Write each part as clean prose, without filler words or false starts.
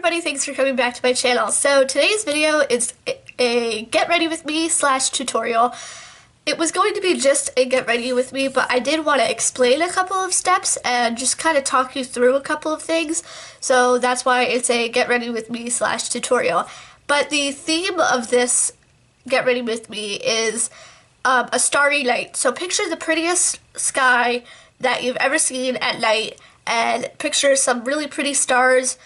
everybody, thanks for coming back to my channel. So today's video is a get ready with me / tutorial. It was going to be just a get ready with me, but I did want to explain a couple of steps and just kind of talk you through a couple of things. So that's why it's a get ready with me / tutorial. But the theme of this get ready with me is a starry night. So picture the prettiest sky that you've ever seen at night, and picture some really pretty stars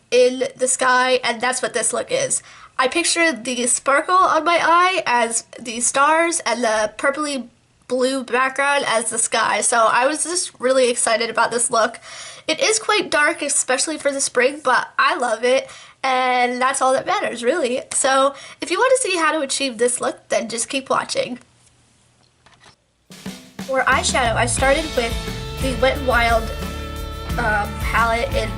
in the sky, and that's what this look is. I picture the sparkle on my eye as the stars and the purpley blue background as the sky. So I was just really excited about this look. It is quite dark, especially for the spring, but I love it, and that's all that matters, really. So if you want to see how to achieve this look, then just keep watching. For eyeshadow, I started with the Wet n Wild palette in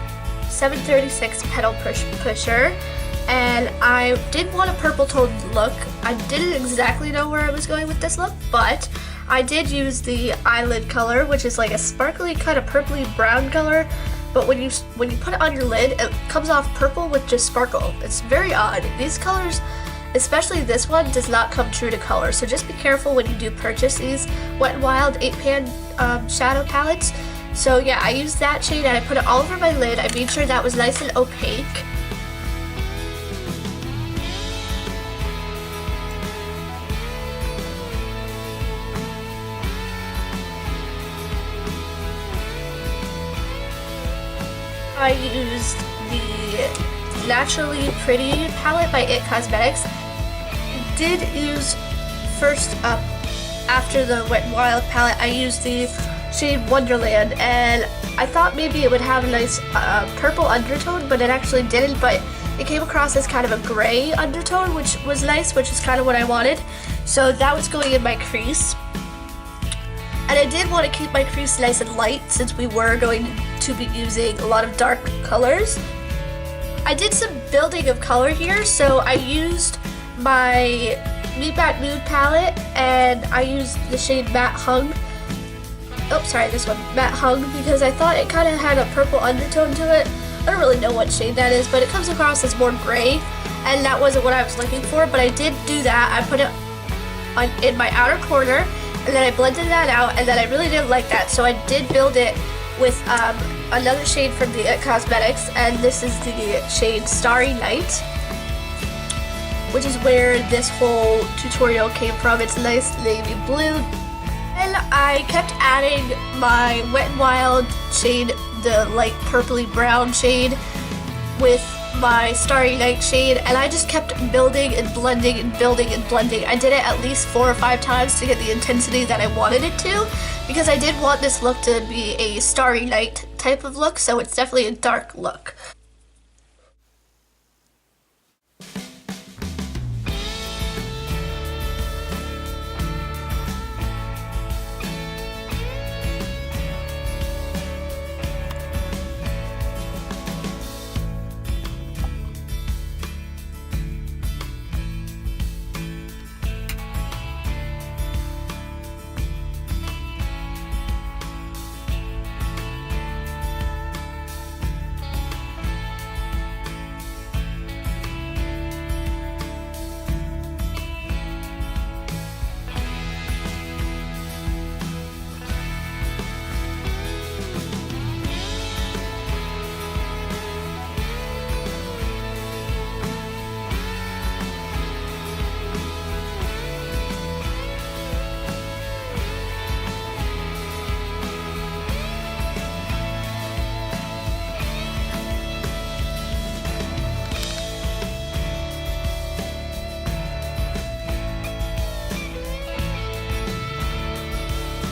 736 Petal Pusher, and I did want a purple toned look. I didn't exactly know where I was going with this look, but I did use the eyelid color, which is like a sparkly kind of purpley brown color, but when you put it on your lid, it comes off purple with just sparkle. It's very odd. These colors, especially this one, does not come true to color, so just be careful when you do purchase these Wet n Wild 8-pan shadow palettes. So yeah, I used that shade and I put it all over my lid. I made sure that was nice and opaque. I used the Naturally Pretty palette by IT Cosmetics. I did use first up, after the Wet n Wild palette, I used the shade Wonderland, and I thought maybe it would have a nice purple undertone, but it actually didn't, but it came across as kind of a gray undertone, which was nice, which is kind of what I wanted. So that was going in my crease. And I did want to keep my crease nice and light since we were going to be using a lot of dark colors. I did some building of color here, so I used my Meet Matte Nude palette, and I used the shade Matte Hung. Oh, sorry, this one, Matte Hung, because I thought it kind of had a purple undertone to it. I don't really know what shade that is, but it comes across as more gray, and that wasn't what I was looking for, but I did do that. I put it in my outer corner, and then I blended that out, and then I really didn't like that, so I did build it with another shade from the IT Cosmetics, and this is the shade Starry Night, which is where this whole tutorial came from. It's a nice navy blue. And I kept adding my Wet n Wild shade, the light purpley brown shade, with my Starry Night shade, and I just kept building and blending and building and blending. I did it at least 4 or 5 times to get the intensity that I wanted it to, because I did want this look to be a Starry Night type of look, so it's definitely a dark look.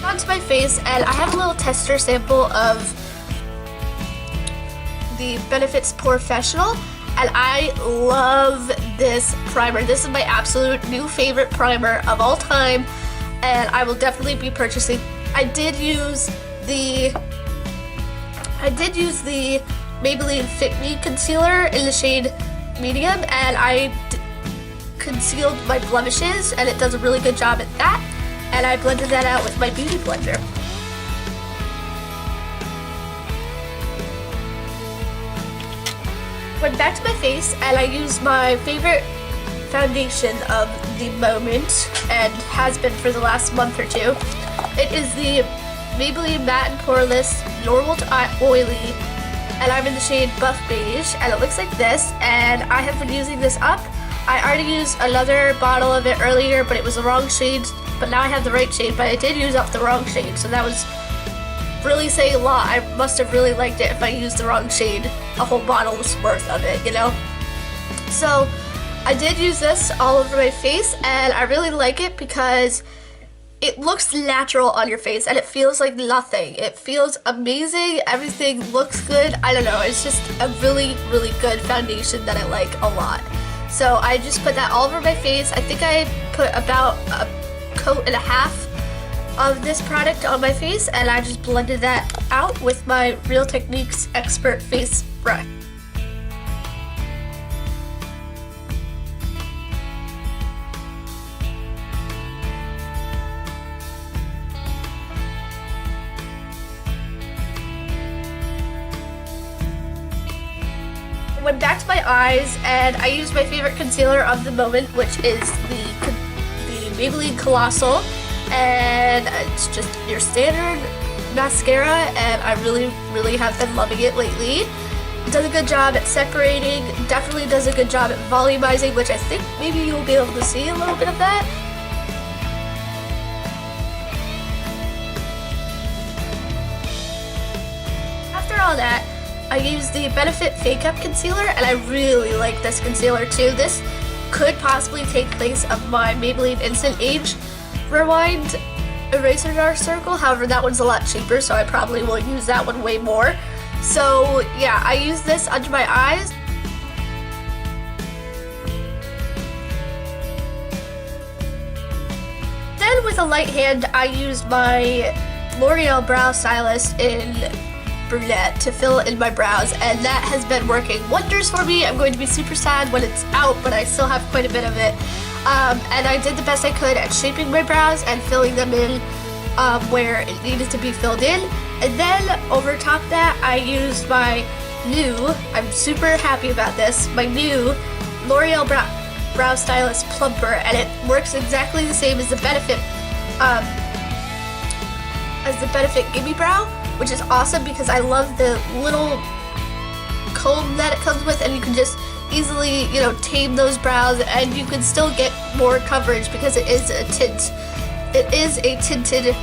Onto my face, and I have a little tester sample of the Benefits POREfessional, and I love this primer. This is my absolute new favorite primer of all time, and I will definitely be purchasing. I did use the Maybelline Fit Me concealer in the shade medium, and I concealed my blemishes, and it does a really good job at that. And I blended that out with my beauty blender. Went back to my face and I used my favorite foundation of the moment and has been for the last month or two. It is the Maybelline Matte and Poreless Normal to Oily, and I'm in the shade Buff Beige, and it looks like this, and I have been using this up. I already used another bottle of it earlier, but it was the wrong shade, but now I have the right shade, but I did use up the wrong shade, so that was really saying a lot. I must have really liked it if I used the wrong shade, a whole bottle's worth of it, you know? So I did use this all over my face, and I really like it because it looks natural on your face and it feels like nothing. It feels amazing. Everything looks good. I don't know. It's just a really, really good foundation that I like a lot. So I just put that all over my face. I think I put about a coat and a half of this product on my face, and I just blended that out with my Real Techniques Expert Face Brush. Went back to my eyes and I used my favorite concealer of the moment, which is the Maybelline Colossal, and it's just your standard mascara, and I really have been loving it lately. It does a good job at separating, definitely does a good job at volumizing, which I think maybe you'll be able to see a little bit of that. After all that, I used the Benefit Fake Up Concealer, and I really like this concealer too. This could possibly take place of my Maybelline Instant Age Rewind Eraser Dark Circle. However, that one's a lot cheaper, so I probably will use that one way more. So yeah, I use this under my eyes. Then with a light hand, I used my L'Oreal Brow Stylist in Brunette to fill in my brows, and that has been working wonders for me. I'm going to be super sad when it's out, but I still have quite a bit of it. And I did the best I could at shaping my brows and filling them in where it needed to be filled in. And then over top that, I used my new, I'm super happy about this, my new L'Oreal Brow Stylist Plumper, and it works exactly the same as the Benefit Gimme Brow, which is awesome because I love the little comb that it comes with, and you can just easily, you know, tame those brows, and you can still get more coverage because it is a tint. It is a tinted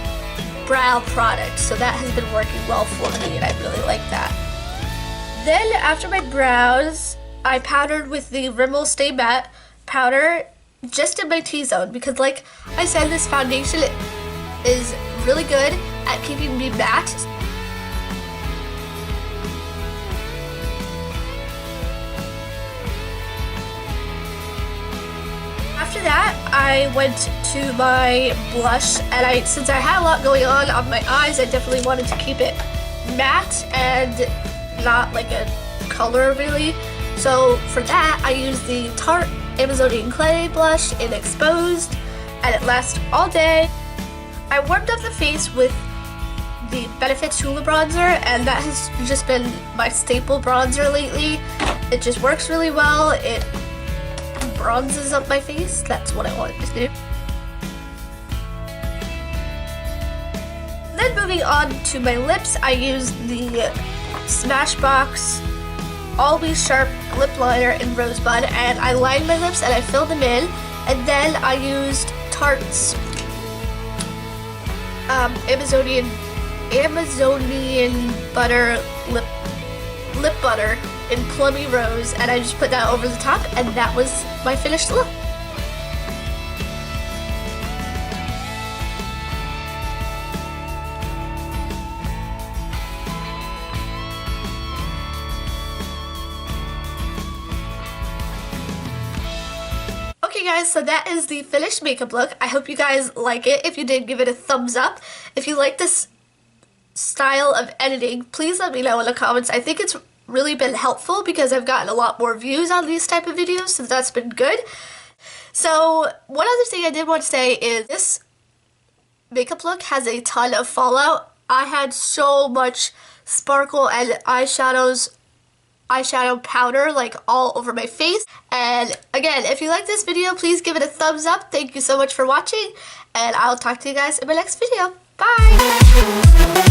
brow product, so that has been working well for me, and I really like that. Then after my brows, I powdered with the Rimmel Stay Matte powder just in my T-zone because, like I said, this foundation is really good at keeping me matte. After that, I went to my blush, and since I had a lot going on my eyes, I definitely wanted to keep it matte and not like a color really. So for that, I used the Tarte Amazonian Clay blush in Exposed, and it lasts all day. I warmed up the face with the Benefit Tula bronzer, and that has just been my staple bronzer lately. It just works really well. It bronzes up my face. That's what I wanted to do. Then moving on to my lips, I used the Smashbox Always Sharp lip liner in Rosebud, and I lined my lips and I filled them in, and then I used Tarte's Amazonian butter lip butter in Plummy Rose, and I just put that over the top, and that was my finished look. Okay guys, so that is the finished makeup look. I hope you guys like it. If you did, give it a thumbs up. If you like this style of editing, please let me know in the comments. I think it's really been helpful because I've gotten a lot more views on these type of videos, so that's been good. So one other thing I did want to say is this makeup look has a ton of fallout. I had so much sparkle and eyeshadows eyeshadow powder like all over my face. And again, if you like this video, please give it a thumbs up. Thank you so much for watching, and I'll talk to you guys in my next video. Bye!